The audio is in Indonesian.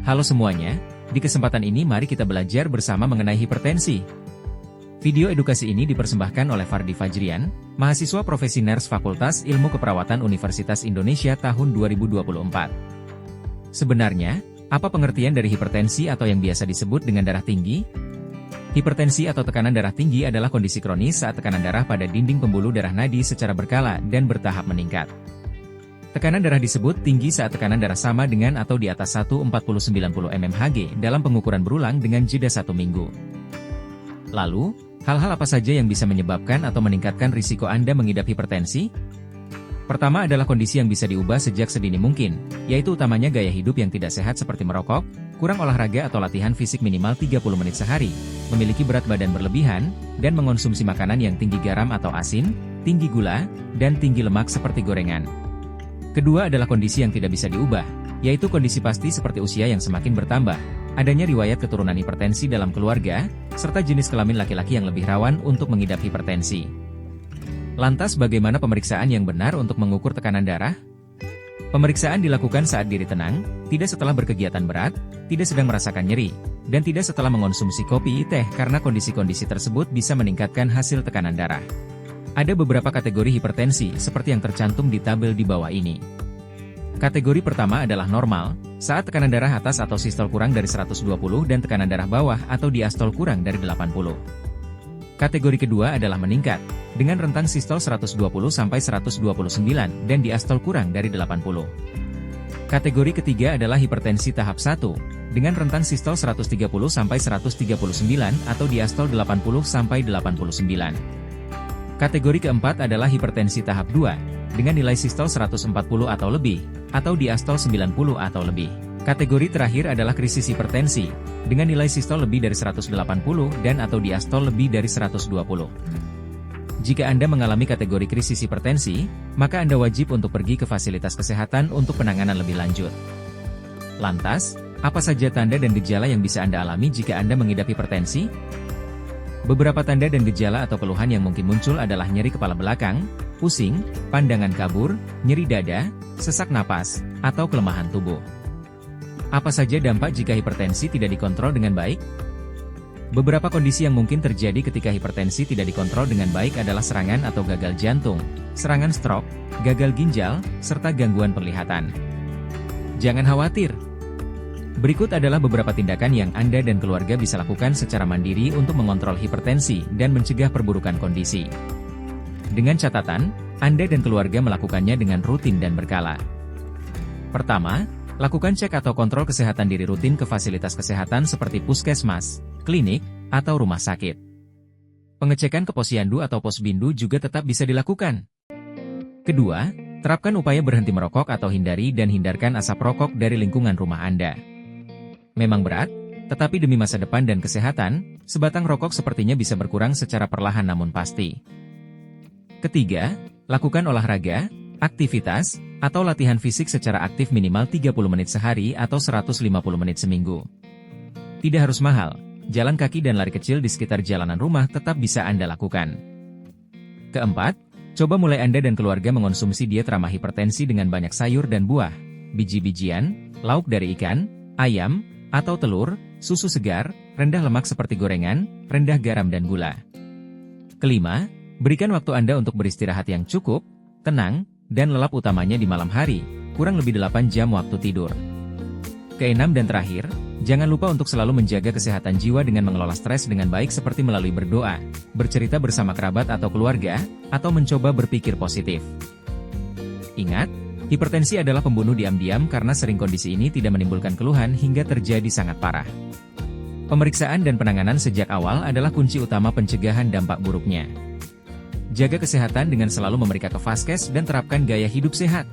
Halo semuanya, di kesempatan ini mari kita belajar bersama mengenai hipertensi. Video edukasi ini dipersembahkan oleh Fardi Fajrian, mahasiswa profesi ners Fakultas Ilmu Keperawatan Universitas Indonesia tahun 2024. Sebenarnya, apa pengertian dari hipertensi atau yang biasa disebut dengan darah tinggi? Hipertensi atau tekanan darah tinggi adalah kondisi kronis saat tekanan darah pada dinding pembuluh darah nadi secara berkala dan bertahap meningkat. Tekanan darah disebut tinggi saat tekanan darah sama dengan atau di atas 140/90 mmHg dalam pengukuran berulang dengan jeda 1 minggu. Lalu, hal-hal apa saja yang bisa menyebabkan atau meningkatkan risiko Anda mengidap hipertensi? Pertama adalah kondisi yang bisa diubah sejak sedini mungkin, yaitu utamanya gaya hidup yang tidak sehat seperti merokok, kurang olahraga atau latihan fisik minimal 30 menit sehari, memiliki berat badan berlebihan, dan mengonsumsi makanan yang tinggi garam atau asin, tinggi gula, dan tinggi lemak seperti gorengan. Kedua adalah kondisi yang tidak bisa diubah, yaitu kondisi pasti seperti usia yang semakin bertambah, adanya riwayat keturunan hipertensi dalam keluarga, serta jenis kelamin laki-laki yang lebih rawan untuk mengidap hipertensi. Lantas bagaimana pemeriksaan yang benar untuk mengukur tekanan darah? Pemeriksaan dilakukan saat diri tenang, tidak setelah berkegiatan berat, tidak sedang merasakan nyeri, dan tidak setelah mengonsumsi kopi, teh karena kondisi-kondisi tersebut bisa meningkatkan hasil tekanan darah. Ada beberapa kategori hipertensi seperti yang tercantum di tabel di bawah ini. Kategori pertama adalah normal, saat tekanan darah atas atau sistol kurang dari 120 dan tekanan darah bawah atau diastol kurang dari 80. Kategori kedua adalah meningkat, dengan rentang sistol 120-129 dan diastol kurang dari 80. Kategori ketiga adalah hipertensi tahap 1, dengan rentang sistol 130-139 atau diastol 80-89. Kategori keempat adalah hipertensi tahap 2, dengan nilai sistol 140 atau lebih, atau diastol 90 atau lebih. Kategori terakhir adalah krisis hipertensi, dengan nilai sistol lebih dari 180 dan atau diastol lebih dari 120. Jika Anda mengalami kategori krisis hipertensi, maka Anda wajib untuk pergi ke fasilitas kesehatan untuk penanganan lebih lanjut. Lantas, apa saja tanda dan gejala yang bisa Anda alami jika Anda mengidap hipertensi? Beberapa tanda dan gejala atau keluhan yang mungkin muncul adalah nyeri kepala belakang, pusing, pandangan kabur, nyeri dada, sesak napas, atau kelemahan tubuh. Apa saja dampak jika hipertensi tidak dikontrol dengan baik? Beberapa kondisi yang mungkin terjadi ketika hipertensi tidak dikontrol dengan baik adalah serangan atau gagal jantung, serangan stroke, gagal ginjal, serta gangguan penglihatan. Jangan khawatir. Berikut adalah beberapa tindakan yang Anda dan keluarga bisa lakukan secara mandiri untuk mengontrol hipertensi dan mencegah perburukan kondisi. Dengan catatan, Anda dan keluarga melakukannya dengan rutin dan berkala. Pertama, lakukan cek atau kontrol kesehatan diri rutin ke fasilitas kesehatan seperti puskesmas, klinik, atau rumah sakit. Pengecekan ke posyandu atau posbindu juga tetap bisa dilakukan. Kedua, terapkan upaya berhenti merokok atau hindarkan asap rokok dari lingkungan rumah Anda. Memang berat, tetapi demi masa depan dan kesehatan, sebatang rokok sepertinya bisa berkurang secara perlahan namun pasti. Ketiga, lakukan olahraga, aktivitas, atau latihan fisik secara aktif minimal 30 menit sehari atau 150 menit seminggu. Tidak harus mahal, jalan kaki dan lari kecil di sekitar jalanan rumah tetap bisa Anda lakukan. Keempat, coba mulai Anda dan keluarga mengonsumsi diet ramah hipertensi dengan banyak sayur dan buah, biji-bijian, lauk dari ikan, ayam, atau telur, susu segar, rendah lemak seperti gorengan, rendah garam dan gula. Kelima, berikan waktu Anda untuk beristirahat yang cukup, tenang, dan lelap utamanya di malam hari, kurang lebih 8 jam waktu tidur. Keenam dan terakhir, jangan lupa untuk selalu menjaga kesehatan jiwa dengan mengelola stres dengan baik seperti melalui berdoa, bercerita bersama kerabat atau keluarga, atau mencoba berpikir positif. Ingat, hipertensi adalah pembunuh diam-diam karena sering kondisi ini tidak menimbulkan keluhan hingga terjadi sangat parah. Pemeriksaan dan penanganan sejak awal adalah kunci utama pencegahan dampak buruknya. Jaga kesehatan dengan selalu memeriksa ke vaskes dan terapkan gaya hidup sehat.